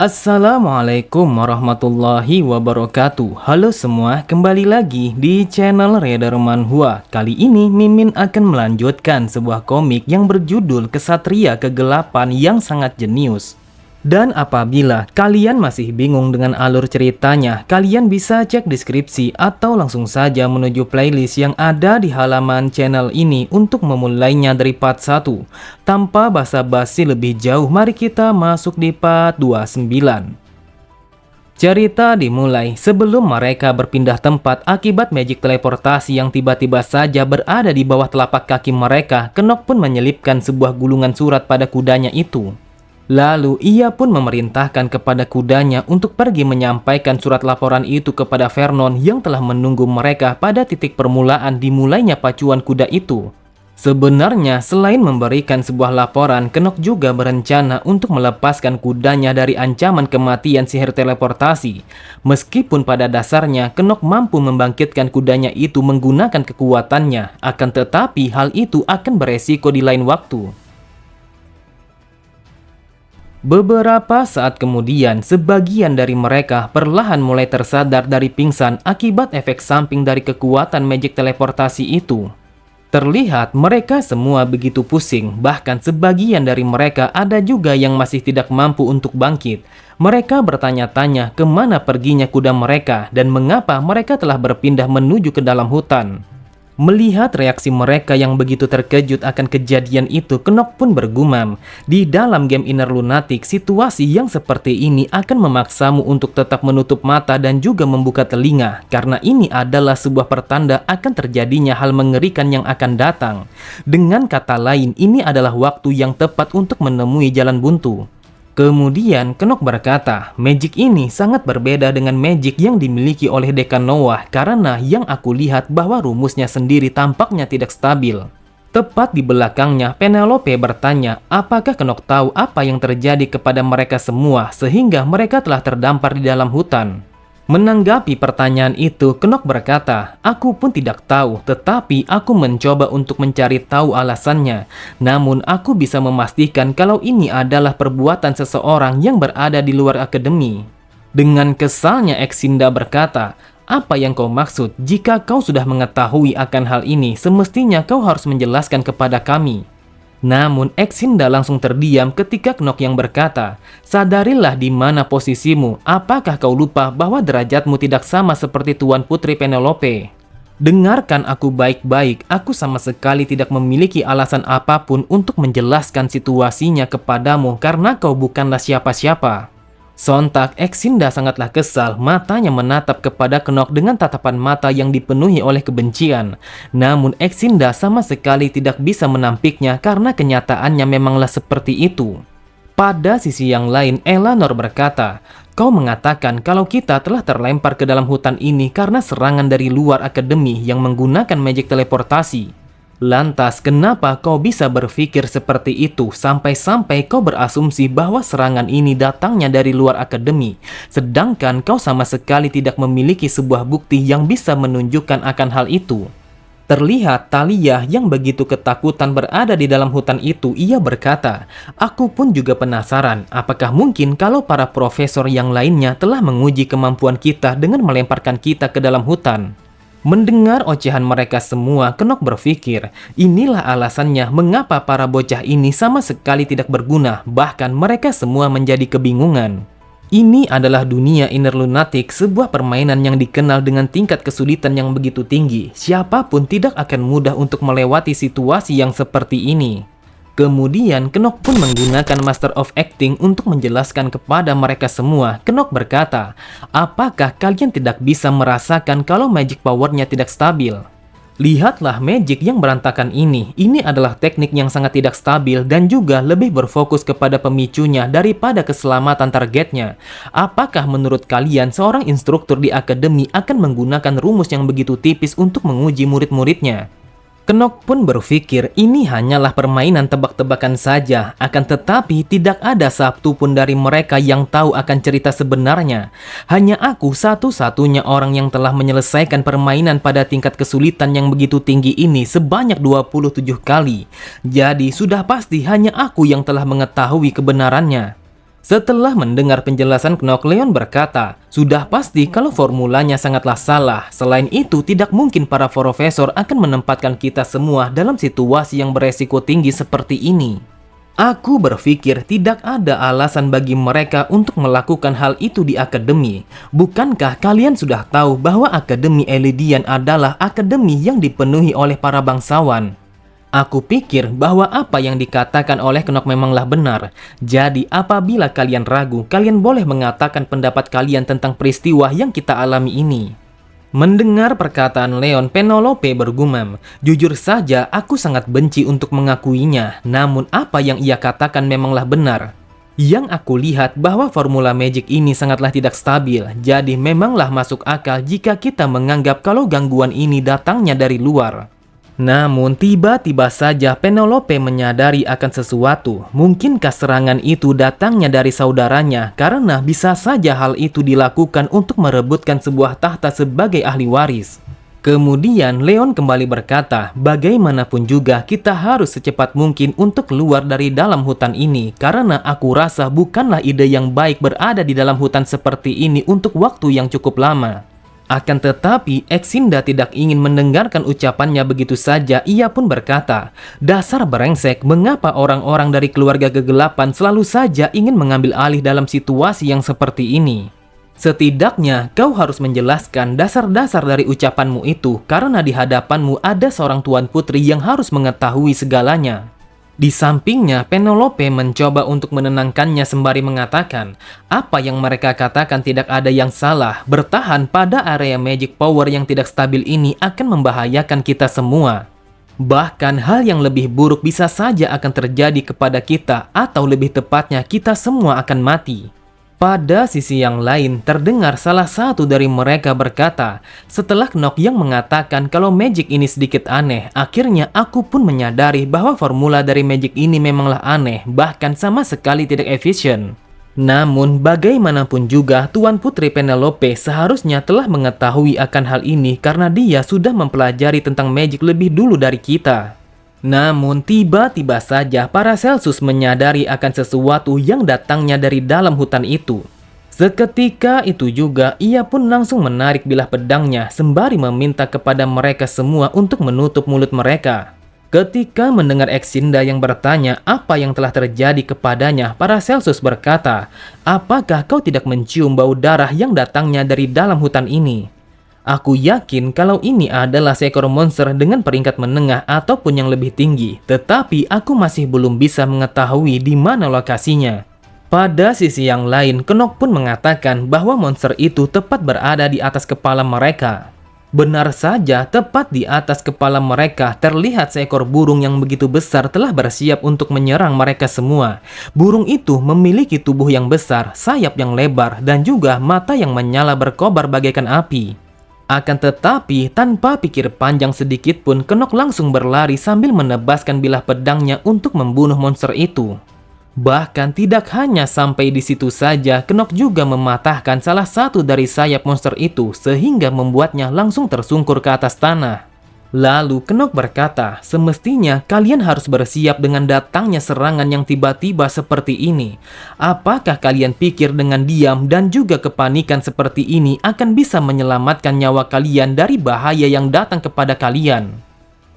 Assalamualaikum warahmatullahi wabarakatuh. Halo semua, kembali lagi di channel Reda Manhwa. Kali ini Mimin akan melanjutkan sebuah komik yang berjudul Kesatria Kegelapan yang sangat jenius. Dan apabila kalian masih bingung dengan alur ceritanya, kalian bisa cek deskripsi atau langsung saja menuju playlist yang ada di halaman channel ini untuk memulainya dari part 1. Tanpa basa-basi lebih jauh, mari kita masuk di part 29. Cerita dimulai sebelum mereka berpindah tempat akibat magic teleportasi yang tiba-tiba saja berada di bawah telapak kaki mereka. Knock pun menyelipkan sebuah gulungan surat pada kudanya itu. Lalu ia pun memerintahkan kepada kudanya untuk pergi menyampaikan surat laporan itu kepada Vernon yang telah menunggu mereka pada titik permulaan dimulainya pacuan kuda itu. Sebenarnya selain memberikan sebuah laporan, Knock juga berencana untuk melepaskan kudanya dari ancaman kematian sihir teleportasi. Meskipun pada dasarnya Knock mampu membangkitkan kudanya itu menggunakan kekuatannya, akan tetapi hal itu akan beresiko di lain waktu. Beberapa saat kemudian, sebagian dari mereka perlahan mulai tersadar dari pingsan akibat efek samping dari kekuatan magic teleportasi itu. Terlihat mereka semua begitu pusing, bahkan sebagian dari mereka ada juga yang masih tidak mampu untuk bangkit. Mereka bertanya-tanya kemana perginya kuda mereka dan mengapa mereka telah berpindah menuju ke dalam hutan. Melihat reaksi mereka yang begitu terkejut akan kejadian itu, Knock pun bergumam, di dalam game Inner Lunatic, situasi yang seperti ini akan memaksamu untuk tetap menutup mata dan juga membuka telinga, karena ini adalah sebuah pertanda akan terjadinya hal mengerikan yang akan datang. Dengan kata lain, ini adalah waktu yang tepat untuk menemui jalan buntu. Kemudian Knock berkata, magic ini sangat berbeda dengan magic yang dimiliki oleh Dekan Noah karena yang aku lihat bahwa rumusnya sendiri tampaknya tidak stabil. Tepat di belakangnya, Penelope bertanya apakah Knock tahu apa yang terjadi kepada mereka semua sehingga mereka telah terdampar di dalam hutan. Menanggapi pertanyaan itu, Knock berkata, aku pun tidak tahu, tetapi aku mencoba untuk mencari tahu alasannya. Namun aku bisa memastikan kalau ini adalah perbuatan seseorang yang berada di luar akademi. Dengan kesalnya Exinda berkata, apa yang kau maksud? Jika kau sudah mengetahui akan hal ini, semestinya kau harus menjelaskan kepada kami. Namun Exinda langsung terdiam ketika Knock yang berkata, sadarilah di mana posisimu, apakah kau lupa bahwa derajatmu tidak sama seperti Tuan Putri Penelope? Dengarkan aku baik-baik, aku sama sekali tidak memiliki alasan apapun untuk menjelaskan situasinya kepadamu karena kau bukanlah siapa-siapa. Sontak Exinda sangatlah kesal, matanya menatap kepada Knock dengan tatapan mata yang dipenuhi oleh kebencian. Namun Exinda sama sekali tidak bisa menampiknya karena kenyataannya memanglah seperti itu. Pada sisi yang lain, Eleanor berkata, kau mengatakan kalau kita telah terlempar ke dalam hutan ini karena serangan dari luar akademi yang menggunakan magic teleportasi. Lantas, kenapa kau bisa berpikir seperti itu sampai-sampai kau berasumsi bahwa serangan ini datangnya dari luar akademi, sedangkan kau sama sekali tidak memiliki sebuah bukti yang bisa menunjukkan akan hal itu? Terlihat Talia yang begitu ketakutan berada di dalam hutan itu, ia berkata, aku pun juga penasaran, apakah mungkin kalau para profesor yang lainnya telah menguji kemampuan kita dengan melemparkan kita ke dalam hutan? Mendengar ocehan mereka semua, Knock berpikir, inilah alasannya mengapa para bocah ini sama sekali tidak berguna, bahkan mereka semua menjadi kebingungan. Ini adalah dunia Inner Lunatic, sebuah permainan yang dikenal dengan tingkat kesulitan yang begitu tinggi. Siapapun tidak akan mudah untuk melewati situasi yang seperti ini. Kemudian Knock pun menggunakan Master of Acting untuk menjelaskan kepada mereka semua. Knock berkata, apakah kalian tidak bisa merasakan kalau magic powernya tidak stabil? Lihatlah magic yang berantakan ini adalah teknik yang sangat tidak stabil dan juga lebih berfokus kepada pemicunya daripada keselamatan targetnya. Apakah menurut kalian seorang instruktur di akademi akan menggunakan rumus yang begitu tipis untuk menguji murid-muridnya? Knock pun berpikir ini hanyalah permainan tebak-tebakan saja, akan tetapi tidak ada satu pun dari mereka yang tahu akan cerita sebenarnya. Hanya aku satu-satunya orang yang telah menyelesaikan permainan pada tingkat kesulitan yang begitu tinggi ini sebanyak 27 kali. Jadi sudah pasti hanya aku yang telah mengetahui kebenarannya. Setelah mendengar penjelasan Knock, Leon berkata, sudah pasti kalau formulanya sangatlah salah. Selain itu, tidak mungkin para profesor akan menempatkan kita semua dalam situasi yang beresiko tinggi seperti ini. Aku berpikir tidak ada alasan bagi mereka untuk melakukan hal itu di akademi. Bukankah kalian sudah tahu bahwa Akademi Eldian adalah akademi yang dipenuhi oleh para bangsawan? Aku pikir bahwa apa yang dikatakan oleh Knock memanglah benar. Jadi apabila kalian ragu, kalian boleh mengatakan pendapat kalian tentang peristiwa yang kita alami ini. Mendengar perkataan Leon, Penelope bergumam, jujur saja aku sangat benci untuk mengakuinya, namun apa yang ia katakan memanglah benar. Yang aku lihat bahwa formula magic ini sangatlah tidak stabil, jadi memanglah masuk akal jika kita menganggap kalau gangguan ini datangnya dari luar. Namun tiba-tiba saja Penelope menyadari akan sesuatu. Mungkinkah serangan itu datangnya dari saudaranya karena bisa saja hal itu dilakukan untuk merebutkan sebuah tahta sebagai ahli waris. Kemudian Leon kembali berkata, bagaimanapun juga kita harus secepat mungkin untuk keluar dari dalam hutan ini karena aku rasa bukanlah ide yang baik berada di dalam hutan seperti ini untuk waktu yang cukup lama. Akan tetapi, Exinda tidak ingin mendengarkan ucapannya begitu saja. Ia pun berkata, dasar brengsek, mengapa orang-orang dari keluarga kegelapan selalu saja ingin mengambil alih dalam situasi yang seperti ini? Setidaknya, kau harus menjelaskan dasar-dasar dari ucapanmu itu, karena di hadapanmu ada seorang tuan putri yang harus mengetahui segalanya. Di sampingnya, Penelope mencoba untuk menenangkannya sembari mengatakan, apa yang mereka katakan tidak ada yang salah. Bertahan pada area magic power yang tidak stabil ini akan membahayakan kita semua. Bahkan hal yang lebih buruk bisa saja akan terjadi kepada kita, atau lebih tepatnya kita semua akan mati. Pada sisi yang lain, terdengar salah satu dari mereka berkata, setelah Knock yang mengatakan kalau magic ini sedikit aneh, akhirnya aku pun menyadari bahwa formula dari magic ini memanglah aneh, bahkan sama sekali tidak efisien. Namun, bagaimanapun juga, Tuan Putri Penelope seharusnya telah mengetahui akan hal ini karena dia sudah mempelajari tentang magic lebih dulu dari kita. Namun tiba-tiba saja Paracelsus menyadari akan sesuatu yang datangnya dari dalam hutan itu. Seketika itu juga ia pun langsung menarik bilah pedangnya sembari meminta kepada mereka semua untuk menutup mulut mereka. Ketika mendengar Exinda yang bertanya apa yang telah terjadi kepadanya, Paracelsus berkata, apakah kau tidak mencium bau darah yang datangnya dari dalam hutan ini? Aku yakin kalau ini adalah seekor monster dengan peringkat menengah ataupun yang lebih tinggi, tetapi aku masih belum bisa mengetahui di mana lokasinya. Pada sisi yang lain, Knock pun mengatakan bahwa monster itu tepat berada di atas kepala mereka. Benar saja, tepat di atas kepala mereka terlihat seekor burung yang begitu besar telah bersiap untuk menyerang mereka semua. Burung itu memiliki tubuh yang besar, sayap yang lebar, dan juga mata yang menyala berkobar bagaikan api. Akan tetapi, tanpa pikir panjang sedikit pun, Knock langsung berlari sambil menebaskan bilah pedangnya untuk membunuh monster itu. Bahkan tidak hanya sampai di situ saja, Knock juga mematahkan salah satu dari sayap monster itu sehingga membuatnya langsung tersungkur ke atas tanah. Lalu Knock berkata, semestinya kalian harus bersiap dengan datangnya serangan yang tiba-tiba seperti ini. Apakah kalian pikir dengan diam dan juga kepanikan seperti ini akan bisa menyelamatkan nyawa kalian dari bahaya yang datang kepada kalian?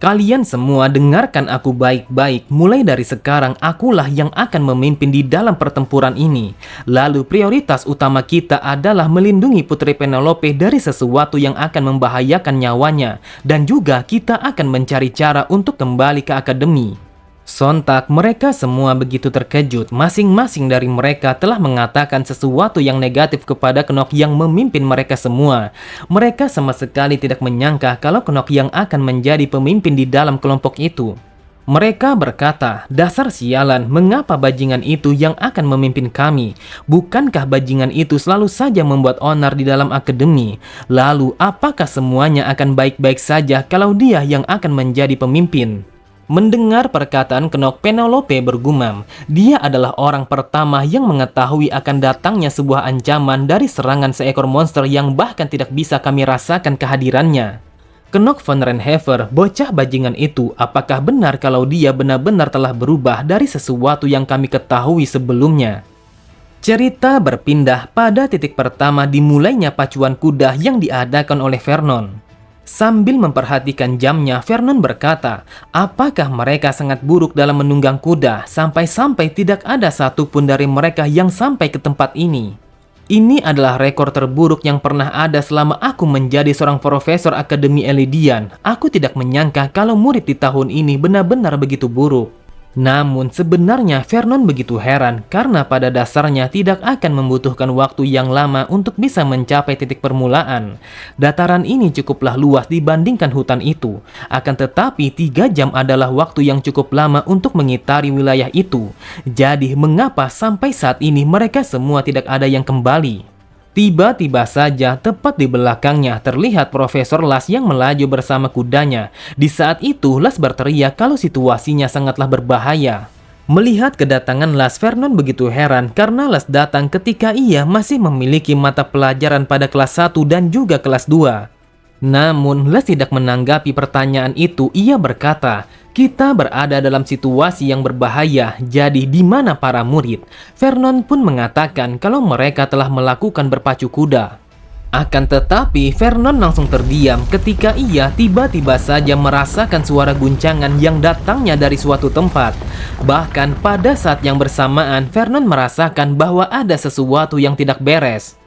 Kalian semua dengarkan aku baik-baik, mulai dari sekarang akulah yang akan memimpin di dalam pertempuran ini. Lalu prioritas utama kita adalah melindungi Putri Penelope dari sesuatu yang akan membahayakan nyawanya. Dan juga kita akan mencari cara untuk kembali ke akademi. Sontak mereka semua begitu terkejut, masing-masing dari mereka telah mengatakan sesuatu yang negatif kepada Knock yang memimpin mereka semua. Mereka sama sekali tidak menyangka kalau Knock yang akan menjadi pemimpin di dalam kelompok itu. Mereka berkata, dasar sialan, mengapa bajingan itu yang akan memimpin kami? Bukankah bajingan itu selalu saja membuat onar di dalam akademi? Lalu apakah semuanya akan baik-baik saja kalau dia yang akan menjadi pemimpin? Mendengar perkataan Knock, Penelope bergumam. Dia adalah orang pertama yang mengetahui akan datangnya sebuah ancaman dari serangan seekor monster yang bahkan tidak bisa kami rasakan kehadirannya. Knock von Renhever, bocah bajingan itu, apakah benar kalau dia benar-benar telah berubah dari sesuatu yang kami ketahui sebelumnya? Cerita berpindah pada titik pertama dimulainya pacuan kuda yang diadakan oleh Vernon. Sambil memperhatikan jamnya, Vernon berkata, apakah mereka sangat buruk dalam menunggang kuda sampai-sampai tidak ada satupun dari mereka yang sampai ke tempat ini. Ini adalah rekor terburuk yang pernah ada selama aku menjadi seorang profesor Akademi Elidian. Aku tidak menyangka kalau murid di tahun ini benar-benar begitu buruk. Namun sebenarnya Vernon begitu heran karena pada dasarnya tidak akan membutuhkan waktu yang lama untuk bisa mencapai titik permulaan. Dataran ini cukuplah luas dibandingkan hutan itu. Akan tetapi 3 jam adalah waktu yang cukup lama untuk mengitari wilayah itu. Jadi mengapa sampai saat ini mereka semua tidak ada yang kembali? Tiba-tiba saja tepat di belakangnya terlihat Profesor Las yang melaju bersama kudanya. Di saat itu Las berteriak kalau situasinya sangatlah berbahaya. Melihat kedatangan Las, Vernon begitu heran karena Las datang ketika ia masih memiliki mata pelajaran pada kelas 1 dan juga kelas 2. Namun Las tidak menanggapi pertanyaan itu. Ia berkata, kita berada dalam situasi yang berbahaya, jadi di mana para murid? Vernon pun mengatakan kalau mereka telah melakukan berpacu kuda. Akan tetapi Vernon langsung terdiam ketika ia tiba-tiba saja merasakan suara guncangan yang datangnya dari suatu tempat. Bahkan pada saat yang bersamaan Vernon merasakan bahwa ada sesuatu yang tidak beres.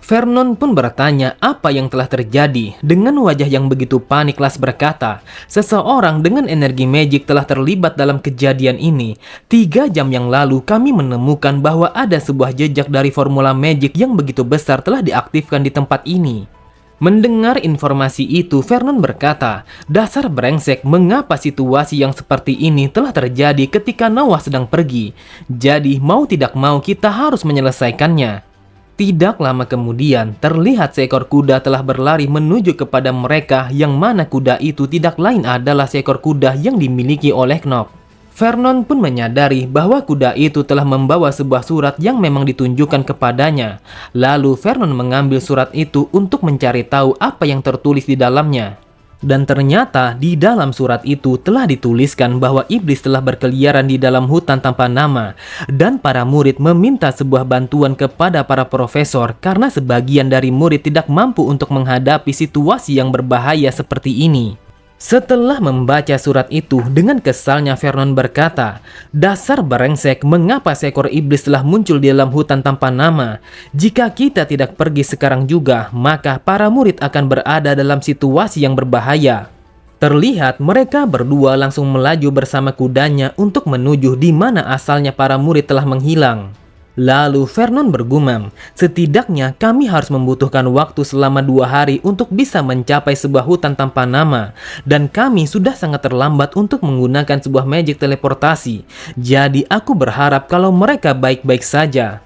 Vernon pun bertanya apa yang telah terjadi. Dengan wajah yang begitu panik, Las berkata, seseorang dengan energi magic telah terlibat dalam kejadian ini. 3 jam yang lalu kami menemukan bahwa ada sebuah jejak dari formula magic yang begitu besar telah diaktifkan di tempat ini. Mendengar informasi itu, Vernon berkata, dasar brengsek, mengapa situasi yang seperti ini telah terjadi ketika Noah sedang pergi? Jadi mau tidak mau kita harus menyelesaikannya. Tidak lama kemudian, terlihat seekor kuda telah berlari menuju kepada mereka, yang mana kuda itu tidak lain adalah seekor kuda yang dimiliki oleh Knock. Vernon pun menyadari bahwa kuda itu telah membawa sebuah surat yang memang ditunjukkan kepadanya. Lalu Vernon mengambil surat itu untuk mencari tahu apa yang tertulis di dalamnya. Dan ternyata di dalam surat itu telah dituliskan bahwa iblis telah berkeliaran di dalam hutan tanpa nama, dan para murid meminta sebuah bantuan kepada para profesor karena sebagian dari murid tidak mampu untuk menghadapi situasi yang berbahaya seperti ini. Setelah membaca surat itu, dengan kesalnya Vernon berkata, dasar brengsek, mengapa seekor iblis telah muncul di dalam hutan tanpa nama? Jika kita tidak pergi sekarang juga, maka para murid akan berada dalam situasi yang berbahaya. Terlihat mereka berdua langsung melaju bersama kudanya untuk menuju di mana asalnya para murid telah menghilang. Lalu Vernon bergumam, setidaknya kami harus membutuhkan waktu selama 2 hari untuk bisa mencapai sebuah hutan tanpa nama. Dan kami sudah sangat terlambat untuk menggunakan sebuah magic teleportasi. Jadi aku berharap kalau mereka baik-baik saja.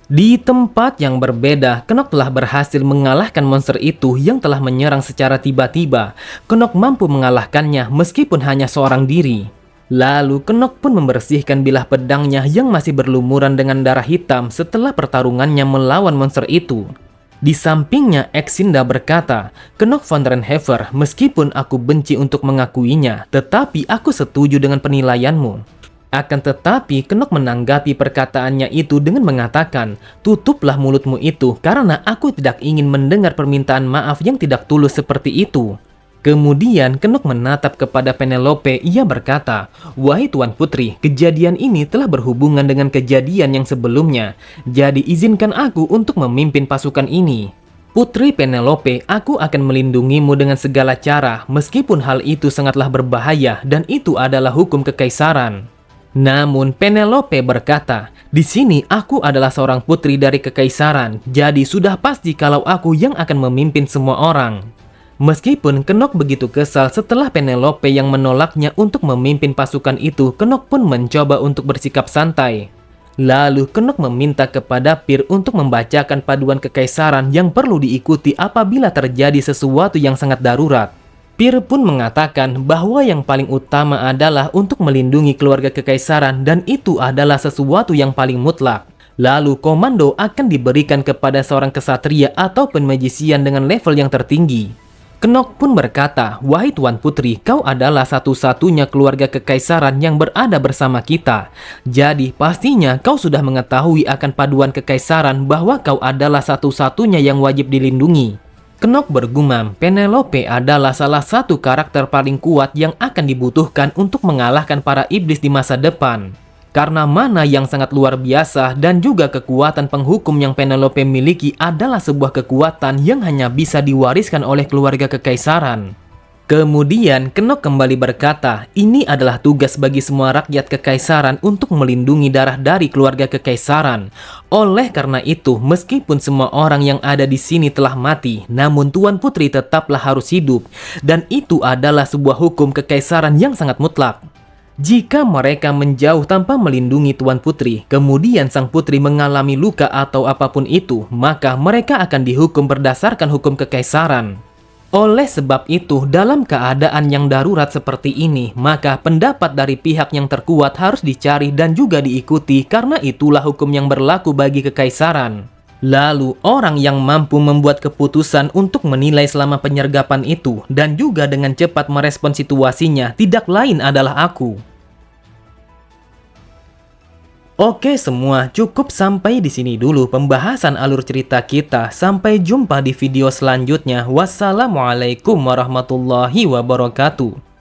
Di tempat yang berbeda, Knock telah berhasil mengalahkan monster itu yang telah menyerang secara tiba-tiba. Knock mampu mengalahkannya meskipun hanya seorang diri. Lalu Knock pun membersihkan bilah pedangnya yang masih berlumuran dengan darah hitam setelah pertarungannya melawan monster itu. Di sampingnya, Exinda berkata, Knock von Renhever, meskipun aku benci untuk mengakuinya, tetapi aku setuju dengan penilaianmu. Akan tetapi, Knock menanggapi perkataannya itu dengan mengatakan, tutuplah mulutmu itu karena aku tidak ingin mendengar permintaan maaf yang tidak tulus seperti itu. Kemudian Knock menatap kepada Penelope. Ia berkata, wahai Tuan Putri, kejadian ini telah berhubungan dengan kejadian yang sebelumnya. Jadi izinkan aku untuk memimpin pasukan ini. Putri Penelope, aku akan melindungimu dengan segala cara, meskipun hal itu sangatlah berbahaya dan itu adalah hukum kekaisaran. Namun Penelope berkata, di sini aku adalah seorang putri dari kekaisaran, jadi sudah pasti kalau aku yang akan memimpin semua orang. Meskipun Knock begitu kesal setelah Penelope yang menolaknya untuk memimpin pasukan itu, Knock pun mencoba untuk bersikap santai. Lalu Knock meminta kepada Pir untuk membacakan paduan kekaisaran yang perlu diikuti apabila terjadi sesuatu yang sangat darurat. Pir pun mengatakan bahwa yang paling utama adalah untuk melindungi keluarga kekaisaran dan itu adalah sesuatu yang paling mutlak. Lalu komando akan diberikan kepada seorang kesatria atau magician dengan level yang tertinggi. Knock pun berkata, "Wahai Tuan Putri, kau adalah satu-satunya keluarga kekaisaran yang berada bersama kita. Jadi pastinya kau sudah mengetahui akan paduan kekaisaran bahwa kau adalah satu-satunya yang wajib dilindungi." Knock bergumam, Penelope adalah salah satu karakter paling kuat yang akan dibutuhkan untuk mengalahkan para iblis di masa depan. Karena mana yang sangat luar biasa dan juga kekuatan penghukum yang Penelope miliki adalah sebuah kekuatan yang hanya bisa diwariskan oleh keluarga kekaisaran. Kemudian Knock kembali berkata, ini adalah tugas bagi semua rakyat kekaisaran untuk melindungi darah dari keluarga kekaisaran. Oleh karena itu, meskipun semua orang yang ada di sini telah mati, namun Tuan Putri tetaplah harus hidup. Dan itu adalah sebuah hukum kekaisaran yang sangat mutlak. Jika mereka menjauh tanpa melindungi Tuan Putri, kemudian sang putri mengalami luka atau apapun itu, maka mereka akan dihukum berdasarkan hukum kekaisaran. Oleh sebab itu, dalam keadaan yang darurat seperti ini, maka pendapat dari pihak yang terkuat harus dicari dan juga diikuti karena itulah hukum yang berlaku bagi kekaisaran. Lalu, orang yang mampu membuat keputusan untuk menilai selama penyergapan itu dan juga dengan cepat merespon situasinya tidak lain adalah aku. Oke semua, cukup sampai di sini dulu pembahasan alur cerita kita. Sampai jumpa di video selanjutnya. Wassalamualaikum warahmatullahi wabarakatuh.